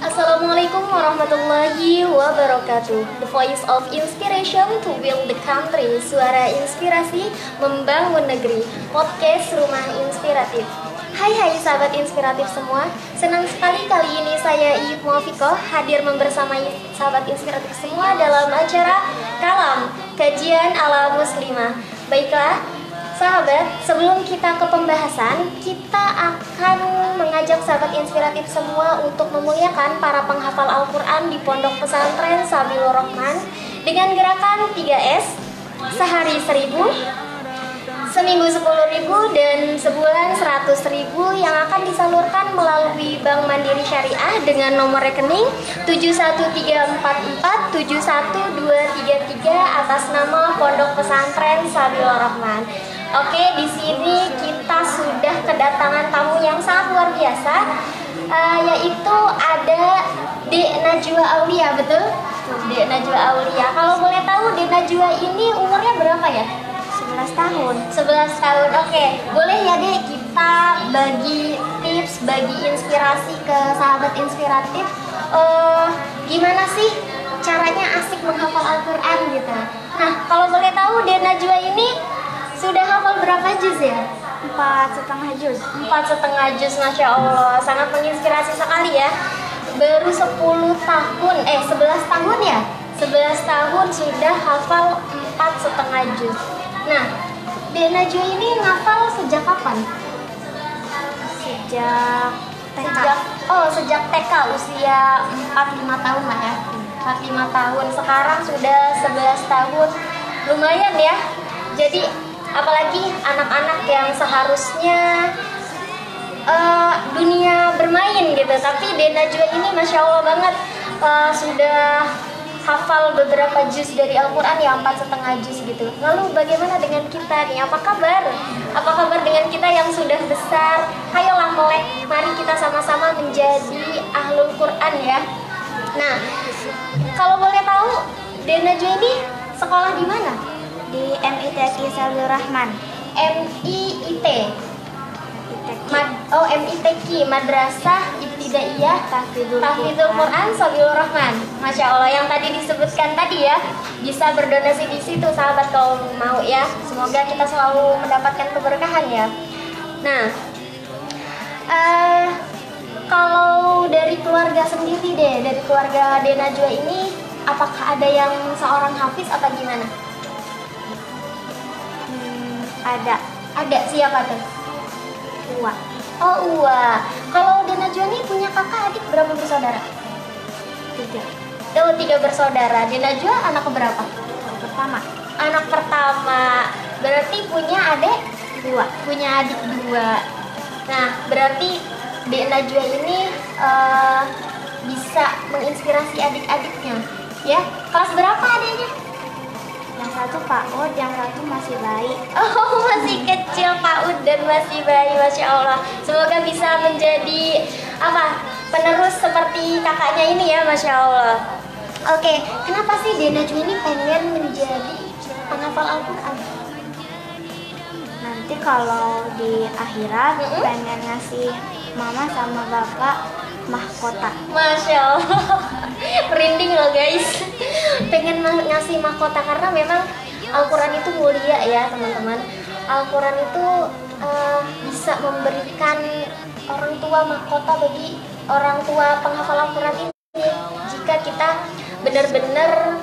Assalamualaikum warahmatullahi wabarakatuh. The voice of inspiration to build the country. Suara inspirasi membangun negeri. Podcast Rumah Inspiratif. Hai sahabat inspiratif semua. Senang sekali kali ini saya Iip Muafikoh hadir membersamai sahabat inspiratif semua dalam acara Kalam Kajian ala Muslimah. Baiklah sahabat, sebelum kita ke pembahasan, kita akan mengajak sahabat inspiratif semua untuk memuliakan para penghafal Al-Quran di Pondok Pesantren Sabilur Rahman dengan gerakan 3S, sehari 1000, seminggu 10.000, dan sebulan 100.000 yang akan disalurkan melalui Bank Mandiri Syariah dengan nomor rekening 71344712233 atas nama Pondok Pesantren Sabilur Rahman. Oke, di sini kita sudah kedatangan tamu yang sangat luar biasa, yaitu ada Dek Najwa Aulia, betul? Dek Najwa Aulia. Kalau boleh tahu, Dek Najwa ini umurnya berapa ya? 11 tahun. 11 tahun. Oke, boleh ya Dek kita bagi tips, bagi inspirasi ke sahabat inspiratif. Gimana sih caranya asik menghafal Al-Quran gitu? Nah, kalau boleh tahu, Dek Najwa ini sudah hafal berapa juz ya? 4,5 juz. 4,5 juz, Masya Allah. Sangat menginspirasi sekali ya. Baru 10 tahun, 11 tahun ya? 11 tahun sudah hafal 4,5 juz. Nah, Dek Najwa ini ngafal sejak kapan? Sejak TK. Sejak TK, usia 4-5 tahun lah ya. 4-5 tahun, sekarang sudah 11 tahun. Lumayan ya. Jadi apalagi anak-anak yang seharusnya dunia bermain gitu, tapi Dek Najwa ini Masya Allah banget, sudah hafal beberapa juz dari Al-Quran ya, 4,5 juz gitu. Lalu bagaimana dengan kita nih? Apa kabar? Apa kabar dengan kita yang sudah besar? Hayolah melek, mari kita sama-sama menjadi Ahlul Quran ya. Nah, kalau boleh tahu, Dek Najwa ini sekolah di mana? Di MITQ Sabilur Rahman. MIIT. MITQ, Madrasah Ibtidaiyah Tahfidzul Quran Sabilur Rahman. Masya Allah, yang tadi disebutkan tadi ya, bisa berdonasi di situ sahabat kalau mau ya. Semoga kita selalu mendapatkan keberkahan ya. Nah, kalau dari keluarga sendiri deh, dari keluarga Dek Najwa ini, apakah ada yang seorang hafiz atau gimana? Ada. Siapa tuh? Uwa. Oh, Uwa. Kalau Dek Najwa ini punya kakak adik berapa bersaudara? 3. 3 bersaudara. Dek Najwa anak berapa? Pertama. Anak pertama. Berarti punya adik 2. Punya adik 2. Nah, berarti Dek Najwa ini bisa menginspirasi adik-adiknya. Ya, kelas berapa adiknya? Yang satu PAUD, yang satu masih bayi. Oh, masih kecil PAUD dan masih bayi, Masya Allah. Semoga bisa menjadi penerus seperti kakaknya ini ya, Masya Allah. Oke, kenapa sih Dek Najwa ini pengen menjadi penghafal Al-Quran? Nanti kalau di akhirat pengen ngasih mama sama bapak mahkota. Masya Allah. Merinding loh guys. Pengen ngasih mahkota karena memang Al-Quran itu mulia ya teman-teman. Al-Quran itu bisa memberikan orang tua mahkota bagi orang tua penghafal Al-Quran ini. Jika kita benar-benar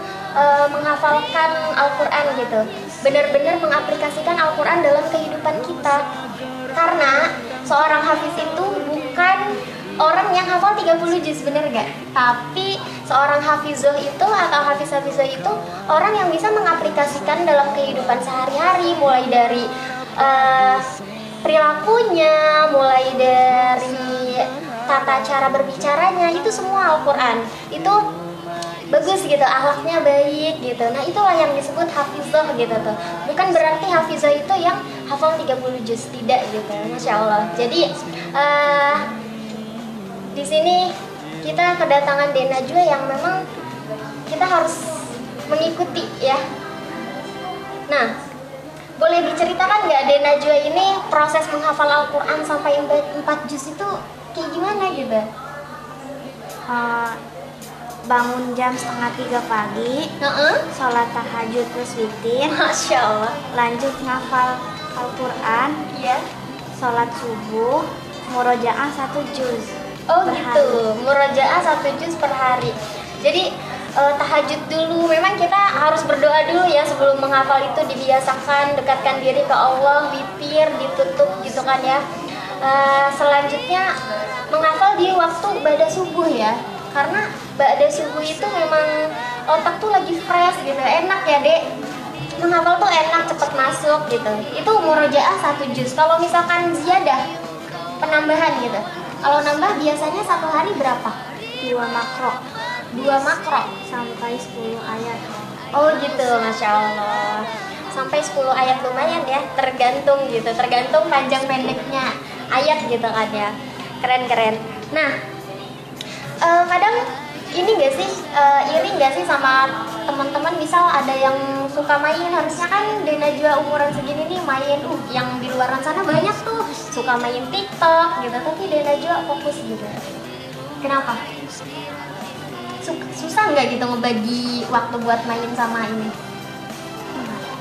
menghafalkan Al-Quran gitu, benar-benar mengaplikasikan Al-Quran dalam kehidupan kita. Karena seorang hafiz itu bukan orang yang hafal 30 juz, bener gak? Tapi seorang hafizoh itu atau hafiz-hafizoh itu orang yang bisa mengaplikasikan dalam kehidupan sehari-hari, mulai dari perilakunya, mulai dari tata cara berbicaranya, itu semua Al-Quran. Itu bagus gitu, akhlaknya baik gitu. Nah, itulah yang disebut hafizoh gitu tuh. Bukan berarti hafizoh itu yang hafal 30 juz, tidak gitu. Masya Allah. Jadi di sini kita kedatangan Dek Najwa yang memang kita harus mengikuti ya. Nah, boleh diceritakan nggak Dek Najwa ini proses menghafal Al-Quran sampai 4 juz itu kayak gimana gitu? Eh, bangun jam 2:30 pagi, sholat tahajud terus witir, Masya Allah. lanjut ngafal Al-Quran, Iya. sholat subuh, murojaah 1 juz. Oh per gitu, hari. murojaah 1 juz per hari. Jadi tahajud dulu. Memang kita harus berdoa dulu ya sebelum menghafal itu, dibiasakan dekatkan diri ke Allah, witir, ditutup gitu kan ya. Selanjutnya menghafal di waktu ba'da subuh ya. Karena ba'da subuh itu memang otak tuh lagi fresh gitu, enak ya Dek. Menghafal tuh enak, cepet masuk gitu. Itu murojaah 1 juz. Kalau misalkan ziyadah, penambahan gitu. Kalau nambah biasanya satu hari berapa? 2 makro 2 makro. sampai 10 ayat. Oh gitu, Masya Allah. Sampai 10 ayat lumayan ya, tergantung gitu. Tergantung panjang pendeknya ayat gitu kan ya. Keren-keren. Nah, kadang ini gak sih, iri gak sih sama teman-teman, misal ada yang suka main, harusnya kan Denajwa umuran segini nih main, yang di luaran sana banyak tuh suka main TikTok gitu, tapi Denajwa fokus gitu. Kenapa? Susah nggak gitu ngebagi waktu buat main sama ini?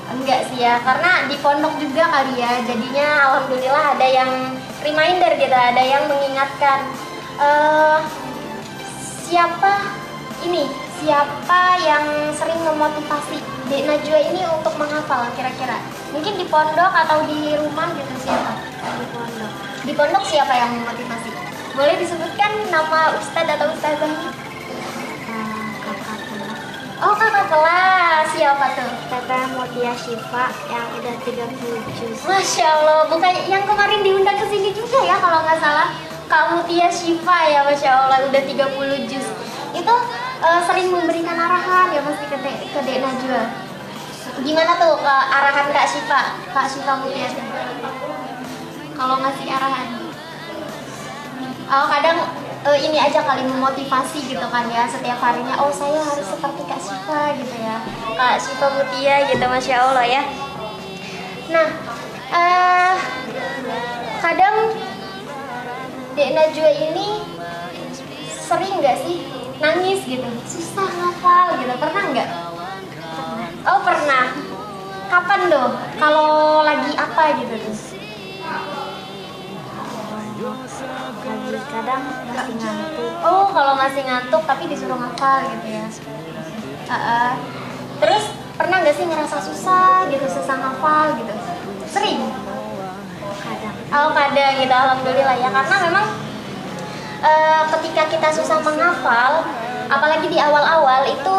Enggak sih ya, karena di pondok juga kali ya, jadinya alhamdulillah ada yang reminder gitu, ada yang mengingatkan. Siapa yang sering memotivasi Dek Najwa ini untuk menghafal kira-kira? Mungkin di pondok atau di rumah gitu, siapa? Di pondok. Di pondok siapa yang memotivasi? Boleh disebutkan nama ustadz atau ustazahnya? Kakak kelas Oh, kakak kelas, siapa tuh? Teteh Mutia Syifa yang udah 30 juz. Masya Allah, bukan yang kemarin diundang ke sini juga ya kalau nggak salah. Kak Mutia Syifa ya, Masya Allah, udah 30 juz. Itu sering memberikan arahan ya pasti ke Dek Najwa. Gimana tuh arahan Kak Syifa Mutia? Kalau ngasih arahan? Oh, kadang ini aja kali memotivasi gitu kan ya, setiap harinya, oh saya harus seperti Kak Syifa gitu ya, Kak Syifa Mutia gitu, Masya Allah ya. Nah, kadang Dek Najwa ini sering nggak sih nangis gitu, susah ngafal gitu, pernah nggak? Oh pernah. Kapan tuh? Kalau lagi apa gitu tuh? Lagi kadang masih ngantuk. Oh, kalau masih ngantuk tapi disuruh ngafal gitu ya. Terus pernah nggak sih ngerasa susah gitu, susah ngafal gitu? Sering? Kadang. Oh, kadang gitu, alhamdulillah ya. Karena memang ketika kita susah menghafal, apalagi di awal-awal itu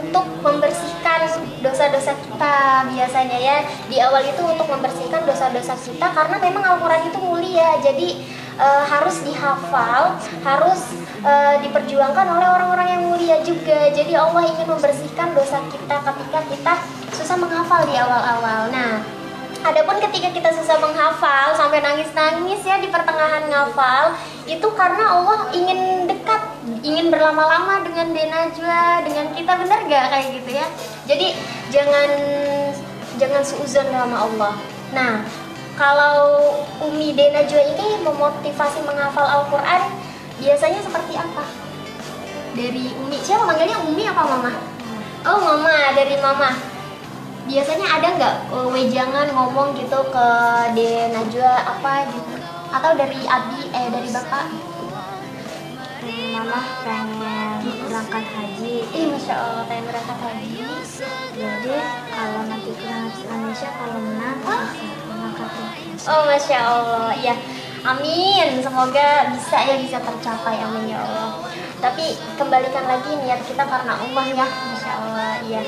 untuk membersihkan dosa-dosa kita biasanya ya. Di awal itu untuk membersihkan dosa-dosa kita, karena memang Al-Quran itu mulia, jadi harus dihafal, harus diperjuangkan oleh orang-orang yang mulia juga. Jadi Allah ingin membersihkan dosa kita ketika kita susah menghafal di awal-awal. Nah, adapun ketika kita susah menghafal sampai nangis-nangis ya di pertengahan ngafal, itu karena Allah ingin dekat, ingin berlama-lama dengan Dek Najwa, dengan kita, bener gak kayak gitu ya? Jadi jangan suuzon sama Allah. Nah, kalau Umi Dek Najwa ini memotivasi menghafal Al-Quran biasanya seperti apa? Dari Umi, siapa manggilnya, Umi apa Mama? Oh Mama, dari Mama. Biasanya ada nggak wejangan ngomong gitu ke Dek Najwa apa gitu? Atau dari Abi, dari Bapak? Mama pengen berangkat haji. Masya Allah, pengen berangkat haji. Jadi kalau nanti pulang ke Indonesia, kalau menang bisa berangkat haji. Oh Masya Allah, ya. Amin, semoga bisa tercapai, amin ya Allah. Tapi kembalikan lagi niat kita karena Allah ya, Masya Allah, iya.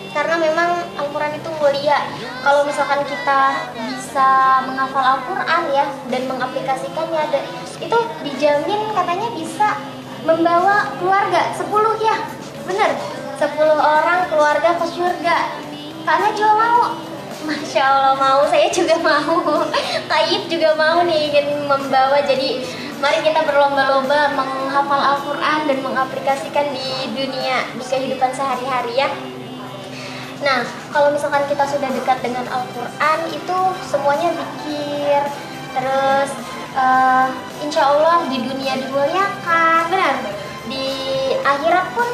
Karena memang Al-Quran itu mulia. Kalau misalkan kita bisa menghafal Al-Quran ya dan mengaplikasikannya, itu dijamin katanya bisa membawa keluarga 10 ya, bener, 10 orang keluarga ke surga. Kak Najwa mau? Masya Allah mau, saya juga mau. Kak Ip juga mau nih, ingin membawa. Jadi mari kita berlomba-lomba menghafal Al-Quran dan mengaplikasikan di dunia, di kehidupan sehari-hari ya. Nah, kalau misalkan kita sudah dekat dengan Al-Quran, itu semuanya zikir, terus insya Allah di dunia dimuliakan, benar? akhirat pun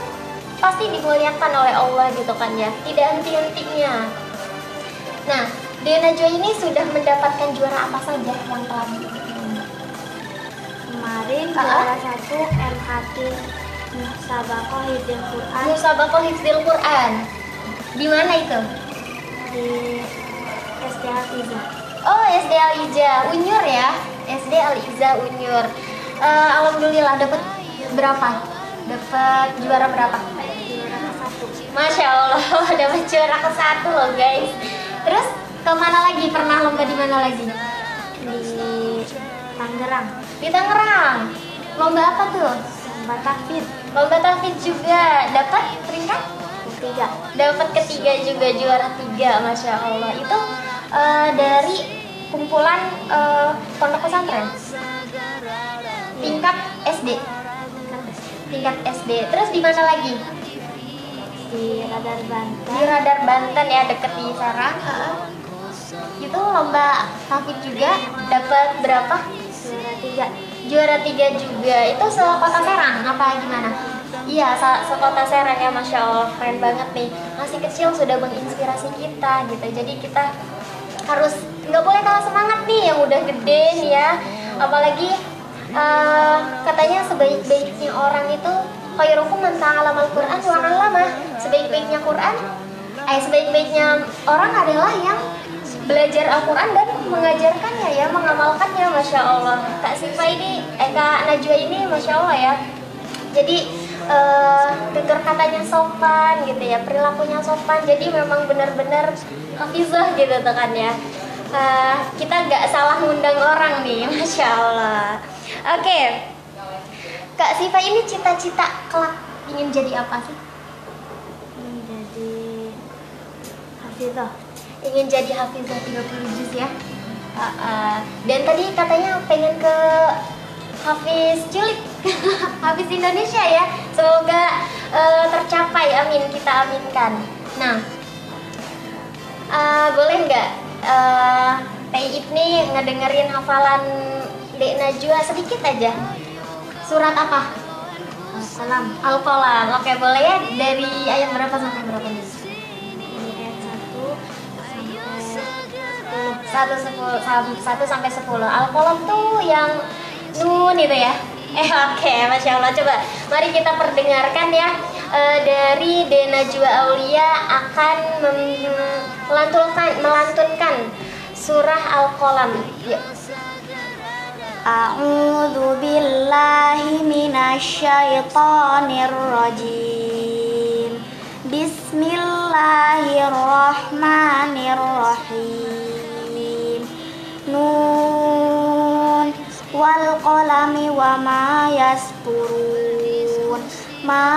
pasti dimuliakan oleh Allah gitu kan ya, tidak henti-hentinya. Nah, Dea Najwa ini sudah mendapatkan juara apa saja yang telah Kemarin juara 1 MHQ Musabaqah Hifdzil Quran Musabaqah Hifdzil Quran. Di mana itu? di SD Al-Iza. Oh, SD Al-Iza Unyur ya. SD Al-Iza Unyur. Alhamdulillah dapat berapa? Dapat juara berapa? Juara 1 Masya Allah, dapat juara ke-1 loh guys. Terus kemana lagi? Pernah lomba di mana lagi? di Tangerang. Di Tangerang. Lomba apa tuh? Lomba tahfidz Lomba tahfidz juga. Dapat peringkat? ketiga. Dapat ketiga juga, juara 3. Masya Allah. Itu dari kumpulan pondok pesantren tingkat SD. Tingkat SD. Terus di mana lagi? Di Radar Banten. Di Radar Banten ya, deket di Serang. Itu lomba tahfidz juga. Dapat berapa? Juara 3. Juara 3 juga. Itu se-Kota Serang apa gimana? Iya, se-Kota Serang ya. Masya Allah, keren banget nih. Masih kecil sudah menginspirasi kita gitu. Jadi kita harus nggak boleh kalah semangat nih yang udah gede nih ya. Apalagi katanya sebaik-baiknya orang itu khairukum man ta'allama al-Qur'an wa 'allamah. Sebaik-baiknya sebaik-baiknya orang adalah yang belajar Al-Quran dan mengajarkannya ya, mengamalkannya. Masya Allah. Kak Najwa ini Masya Allah ya. Jadi tutur katanya sopan gitu ya, perilakunya sopan. Jadi memang benar-benar hafizah gitu tuh kan ya. Kita nggak salah ngundang orang nih. Masya Allah. Oke. Kak Siva ini cita-cita kelak ingin jadi apa sih? Menjadi hafizah. Ingin jadi hafizah 30 juz ya. Dan tadi katanya pengen ke Hafiz cilik. Hafiz Indonesia ya. Semoga tercapai, amin, kita aminkan. Nah, boleh nggak Teh Ibni ngedengerin hafalan Dek Najwa sedikit aja? Surat apa? Al-Qalam. Al-Qalam. Oke, boleh ya. Dari ayat berapa sampai berapa nih? Dari ayat 1 sampai 10. Al-Qalam tuh yang nun itu ya. Oke, Masya Allah. Coba mari kita perdengarkan ya. Dari Dea Najwa Aulia akan melantunkan surah Al-Qalam. Yuk. A'udzu billahi minasyaitonir rajim. Bismillahirrahmanirrahim. Nun wal qalami wa ma yasturun. Ma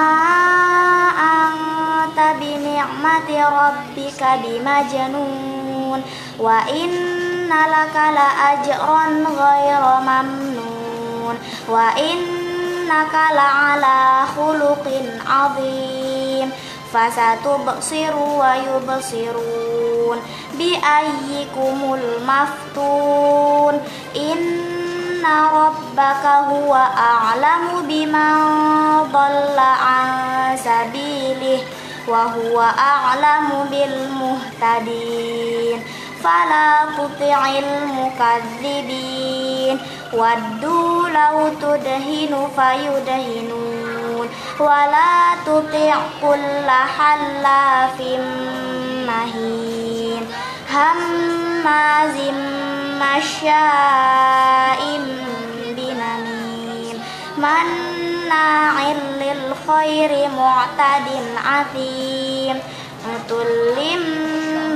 anta bi ni'mati rabbika bimajnun. Wa inna laka la ajran ghayra mamnun. Wa innaka la ala khuluqin azim. Fasatubsiru wa yubsirun. Bi ayyikumul maftun. Inna rabbaka huwa a'lamu biman dhalla an sabilih wa huwa a'lamu bil muhtadin. Fala tuti'il mukadzibin. Waddu law tudhinu fayudhinun. Wala tuti' kulla hallafim mahin. Hammazim masya'im binamin. Manna'il lil khairi mu'tadin athim. Utullim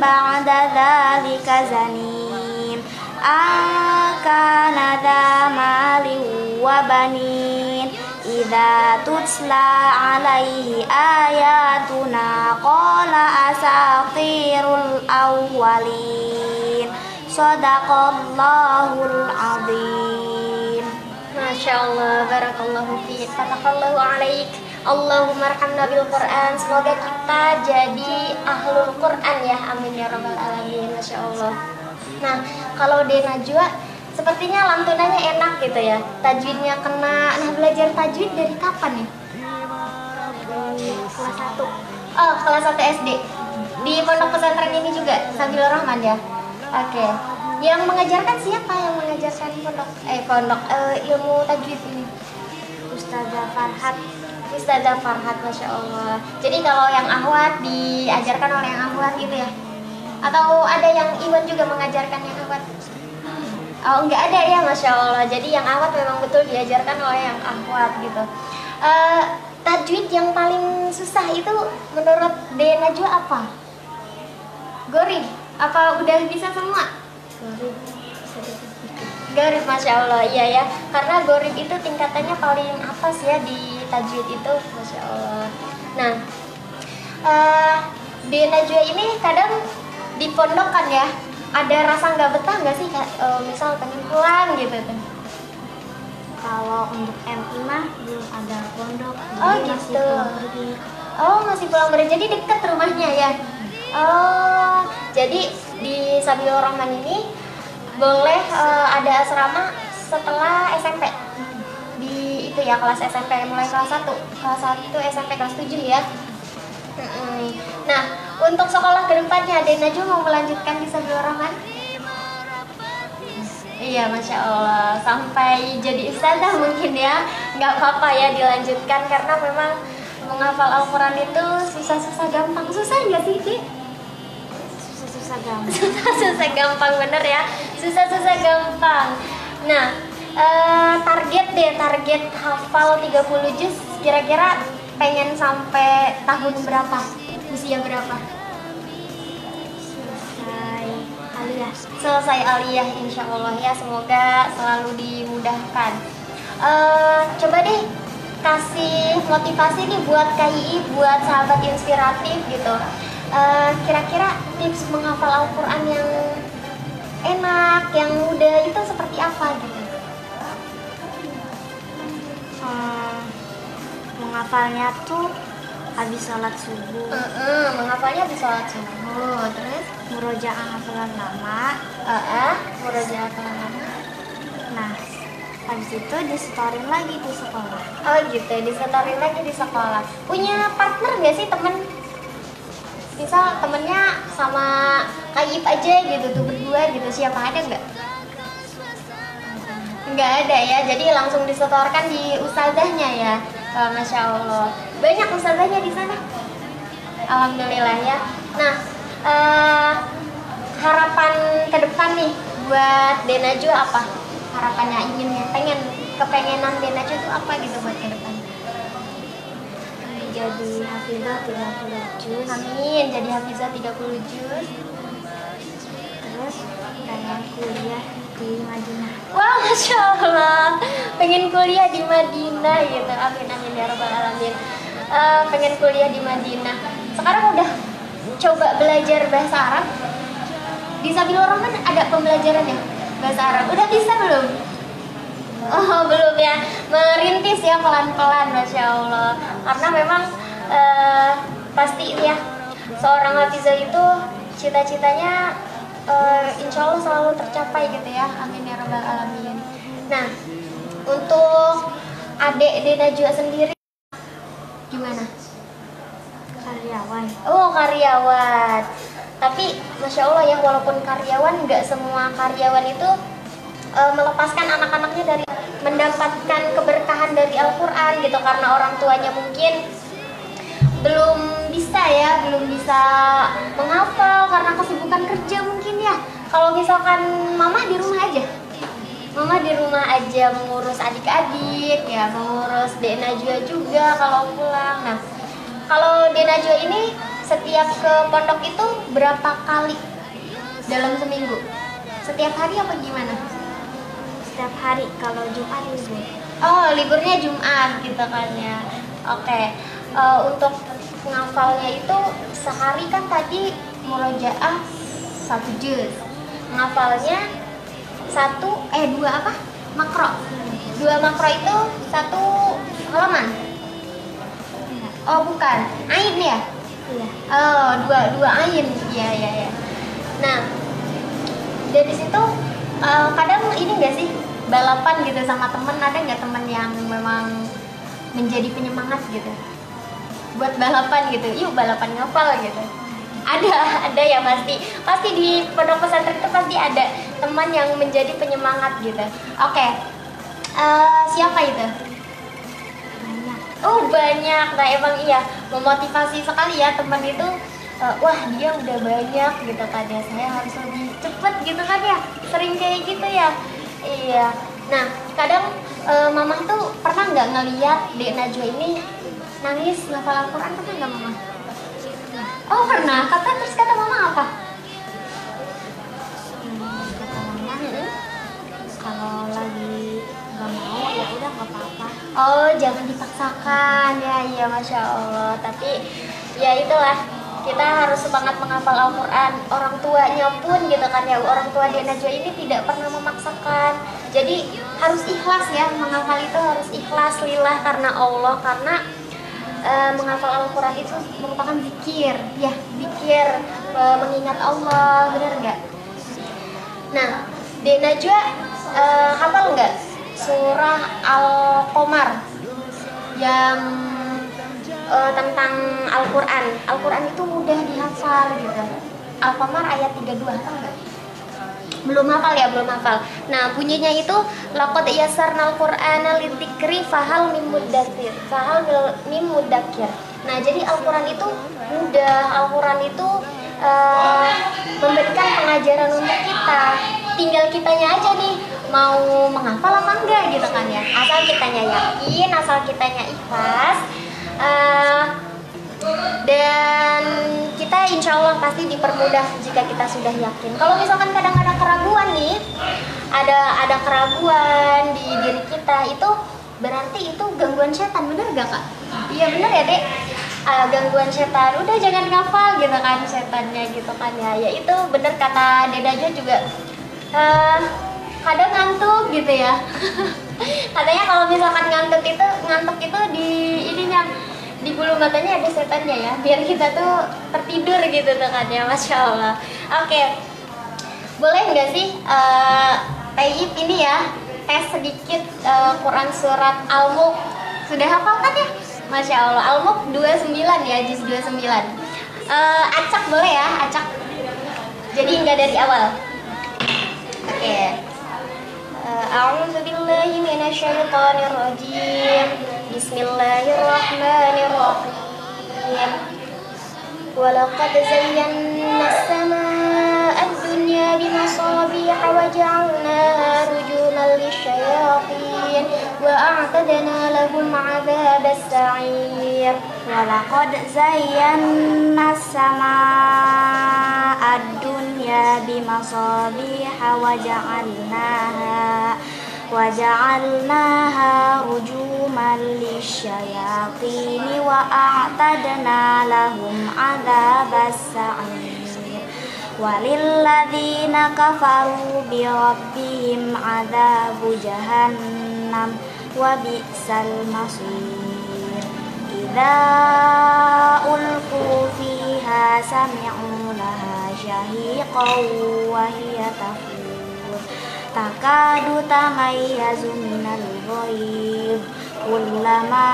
ba'da dzalika zanim. Akana dza malin wa banin. Idza tutla alaihi ayatuna qala asatirul awwalin. Shadaqallahul azim. Masya Allah, barakallahu fiik, fatakallahu alaik. Allahumma arhamna bil Quran. Semoga kita jadi ahlul Quran ya, amin ya rabbal alamin. Masya Allah. Nah, kalau Dea Najwa sepertinya lantunannya enak gitu ya, tajwidnya kena. Nah, belajar tajwid dari kapan ya? di kelas 1. Oh, kelas 1 SD. Di pondok pesantren ini juga, Sabilur Rahman ya? Oke. Yang mengajarkan siapa yang mengajarkan ilmu tajwid ini? Ustazah Farhat. Ustazah Farhat, Masya Allah. Jadi kalau yang ahwat diajarkan oleh yang ahwat gitu ya? Atau ada yang Iwan juga mengajarkan yang ahwat? Oh, enggak ada ya, Masya Allah. Jadi yang ahwat memang betul diajarkan oleh yang ahwat gitu. Tajwid yang paling susah itu menurut De Najwa apa? Gorib? Apa udah bisa semua? Gorib. Gorib, Masya Allah, iya ya. Karena gorib itu tingkatannya paling atas ya di tajwid itu, Masya Allah. Nah, De Najwa ini kadang di pondok kan ya, ada rasa nggak betah nggak sih? Misal pengen pulang gitu tuh. Kalau untuk MI mah belum ada pondok, Oh, jadi masih gitu. pulang pergi. Oh, masih pulang pergi, jadi deket rumahnya ya? Oh, jadi di Sabilur Rahman ini boleh ada asrama setelah SMP. Di itu ya, kelas SMP, mulai kelas 1 SMP kelas 7 ya. Nah, untuk sekolah kedepannya De Najwa mau melanjutkan di Sabilur Rahman? Iya, Masya Allah, sampai jadi ustazah mungkin ya. Nggak apa-apa ya dilanjutkan, karena memang menghafal Al-Quran itu susah-susah gampang. Susah nggak sih, Di? Susah-susah gampang. Susah-susah gampang, bener ya. Susah-susah gampang. Nah, target hafal 30 juz kira-kira pengen sampai tahun berapa? Usia berapa? Selesai aliyah, insya Allah ya, semoga selalu dimudahkan. Coba deh kasih motivasi nih buat KII, buat sahabat inspiratif gitu. Kira-kira tips menghafal Al-Quran yang enak, yang mudah itu seperti apa gitu? Menghafalnya tuh habis sholat subuh. Menghafalnya habis sholat subuh, terus Murojaah hafalan lama. murojaah hafalan lama. Nah, habis itu disetorin lagi di sekolah. Oh gitu, disetorin lagi di sekolah. Punya partner nggak sih, temen? Misal temennya sama Kayib aja gitu, tuh berdua gitu, siapa ada nggak? Nggak ada ya, jadi langsung disetorkan di ustazahnya ya. Masya Allah, banyak ustazahnya di sana. Alhamdulillah ya. Nah, harapan ke depan nih buat De Najwa apa? Harapannya, kepengenan De Najwa itu apa gitu buat ke depan? Jadi hafizah 30 juz. Amin, jadi hafizah 30 juz. Terus pengen kuliah di Madinah. Wah, Masya Allah, pengen kuliah di Madinah gitu. Amin, amin ya rabbal alamin. Pengen kuliah di Madinah. Sekarang udah coba belajar bahasa Arab. Di Sabilur Rahman ada pembelajaran ya bahasa Arab. Udah bisa belum? Oh, belum ya. Merintis ya pelan-pelan, Masya Allah. Karena memang pasti ya, seorang hafizah itu cita-citanya insya Allah selalu tercapai gitu ya. Amin ya rabbal alamin. Nah, untuk adik De Najwa sendiri gimana? Karyawan. Oh, karyawan. Tapi Masya Allah ya, walaupun karyawan, nggak semua karyawan itu melepaskan anak-anaknya dari mendapatkan keberkahan dari Al-Quran gitu, karena orang tuanya mungkin belum bisa menghafal karena kesibukan kerja mungkin ya. Kalau misalkan mama di rumah aja mengurus adik-adik ya, mengurus De Najwa juga kalau pulang. Nah, kalau De Najwa ini setiap ke pondok itu berapa kali dalam seminggu? Setiap hari apa gimana? Setiap hari, kalau Jumat libur. Oh, liburnya Jumat gitu kan ya. Oke. Untuk menghafalnya itu sehari kan tadi murojaah 1 juz. Menghafalnya 2 apa? Makro. 2 makro itu 1 halaman. Oh, bukan. Ain ya? Iya. Oh, dua ain. Iya. Nah, dari situ kadang ini nggak sih balapan gitu sama temen? Ada nggak temen yang memang menjadi penyemangat gitu? buat balapan gitu, yuk balapan ngapal gitu. Ada ya pasti di pondok pesantren itu pasti ada teman yang menjadi penyemangat gitu. Oke. Siapa itu? Banyak. Oh banyak, nah emang iya memotivasi sekali ya teman itu. Wah dia udah banyak gitu kan ya, saya harus lebih cepet gitu kan ya, sering kayak gitu ya. Iya. Nah kadang mama tuh pernah nggak ngeliat Dek Najwa ini nangis ngafal Al-Quran, pernah nggak mama? Oh pernah. Terus kata mama apa? Kata mama, kalau lagi nggak mau ya udah nggak apa-apa. Oh jangan dipaksakan ya, iya masya Allah. Tapi ya itulah, kita harus semangat menghafal Al-Quran. Orang tuanya pun gitu kan ya, orang tua Dek Najwa ini tidak pernah memaksakan. Jadi harus ikhlas ya, menghafal itu harus ikhlas lillah karena Allah. Karena menghafal Al-Quran itu merupakan zikir ya, zikir mengingat Allah, benar nggak? Nah Dek Najwa hafal nggak surah Al-Qamar yang tentang Al-Quran? Al-Quran itu mudah dihafal gitu. Al-Qamar ayat 32, hafal nggak? Belum hafal ya, belum hafal. Nah bunyinya itu laqad yassarnal Qur'ana lidzikri fahal mim muddakir. Nah jadi Al-Quran itu mudah, Al-Quran itu memberikan pengajaran untuk kita. Tinggal kitanya aja nih mau menghafal apa enggak gitu kan ya. Asal kitanya yakin, asal kitanya ikhlas. Dan kita insya Allah pasti dipermudah jika kita sudah yakin. Kalau misalkan kadang ada keraguan nih, ada keraguan di diri kita, itu berarti itu gangguan setan, bener gak kak? Iya bener ya dek, gangguan setan. Udah jangan ngafal gitu kan setannya gitu kan ya. Ya itu bener kata Dedanya juga, kadang ngantuk gitu ya. Katanya kalau misalkan ngantuk itu di ininya, di bulu matanya ada setannya ya, biar kita tuh tertidur gitu tuh kan ya, masya Allah. Oke, boleh nggak sih Taib ini ya tes sedikit Quran surat Al-Mulk? Sudah hafal kan ya? Masya Allah. Al-Mulk 29 ya, juz 29. Acak boleh ya, acak. Jadi nggak dari awal. Oke. A'udzu billahi minasyaitonir rajim. Bismillahirrahmanirrahim. Walaqad zayyana as-samaa'a ad-dunya bimasabiha wa ja'alnaha rujuman lisyayatin wa a'tadna lahum 'adzabas sa'ir. Walaqad zayyana as-samaa'a ad-dunya bimasabiha wa ja'alnaha rujuman lisyayatini wa a'tadna lahum 'adzabas sa'ir. Walilladzina kafaru bi rabbihim 'adzabu jahannam wa bi'sal masir. Idza ulqu fiha sami'u laha syahiqan wa hiya tafur. Takadu tamayyazu minal ghaib. Kullama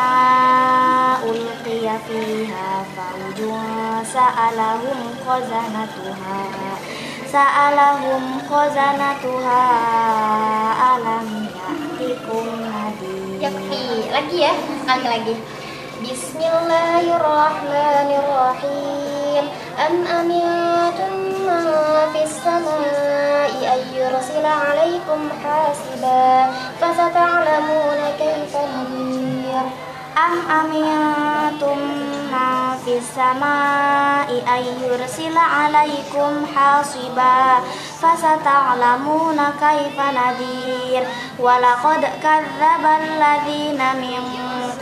ulqiya fiha fawjun sa'alahum khazanatuha alam ya'tikum nadir. Yakfi, lagi ya, sekali lagi. Bismillahirrahmanirrahim. Am amintum man fis samaa'i ay yursila 'alaikum hasiban fasata'lamuna kaifa nadir. Am amintum man fis samaa'i ay yursila 'alaikum hasiba fasata'lamuna kaifa nadir. Walaqad kadzdzaba alladzina min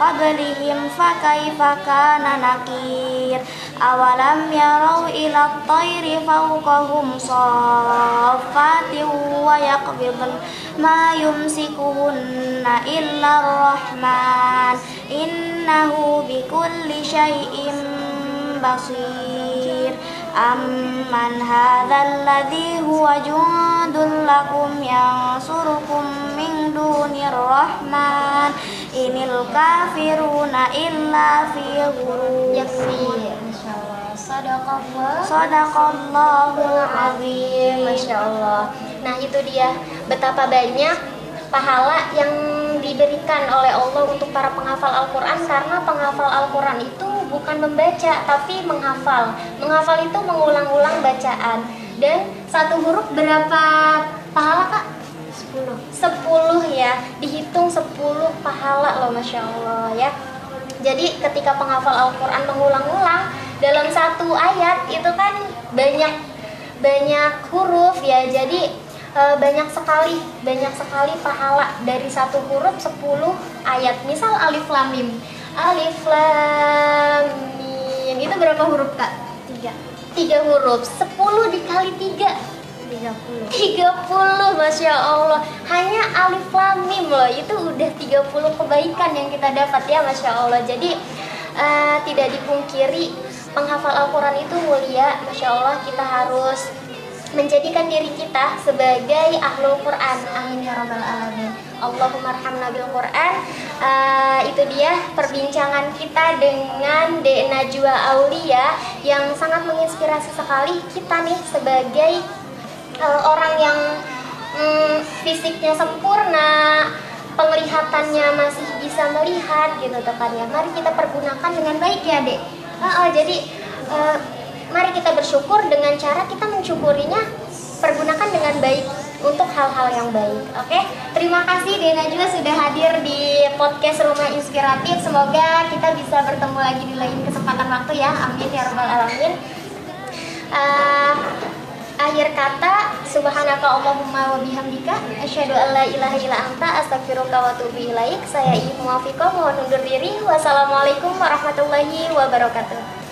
qablihim fakaifa kana nakir. Awalam yarau ila at-tayri fawqahum saffatin wa yaqbidun ma yumsikuhunna illa ar-rahman innahu bikulli syai'in basir. Amman hadzal ladzi huwa jundun lakum yansurukum min dunir rahman Inil kafiruna illa fi ghurur. Yakfi. Masyaallah. Shadaqallahul azim. Masya Allah. Nah itu dia betapa banyak pahala yang diberikan oleh Allah untuk para penghafal Al-Quran, karena penghafal Al-Quran itu bukan membaca tapi menghafal. Menghafal itu mengulang-ulang bacaan. Dan satu huruf berapa pahala Kak? 10 ya, dihitung 10 pahala loh, Masya Allah ya. Jadi ketika penghafal Al-Quran mengulang-ulang dalam satu ayat itu kan banyak huruf ya, jadi banyak sekali pahala dari satu huruf 10 ayat. Misal alif lam mim. Alif lam mim itu berapa huruf Kak? 3 huruf. 10 dikali 3 30, Masya Allah. Hanya alif lam mim loh, itu udah 30 kebaikan yang kita dapat ya, Masya Allah. Jadi tidak dipungkiri penghafal Al-Quran itu mulia, Masya Allah. Kita harus menjadikan diri kita sebagai ahlul Quran. Amin ya rabbal alamin. Allahumma arhamna bil Quran. Itu dia perbincangan kita dengan Dek Najwa Aulia yang sangat menginspirasi sekali kita nih sebagai orang yang fisiknya sempurna, penglihatannya masih bisa melihat gitu tekan ya. Mari kita pergunakan dengan baik ya Dek. Jadi mari kita bersyukur dengan cara kita mensyukurinya, pergunakan dengan baik untuk hal-hal yang baik. Oke, terima kasih Dek Najwa sudah hadir di podcast Rumah Inspiratif. Semoga kita bisa bertemu lagi di lain kesempatan waktu ya. Amin ya rabbal alamin. Akhir kata, subhanaka Allahumma wa bihamdika asyhadu an la ilaha illa anta astaghfiruka wa atubu ilaik. Saya Ibu Muafiqah mohon undur diri. Wassalamualaikum warahmatullahi wabarakatuh.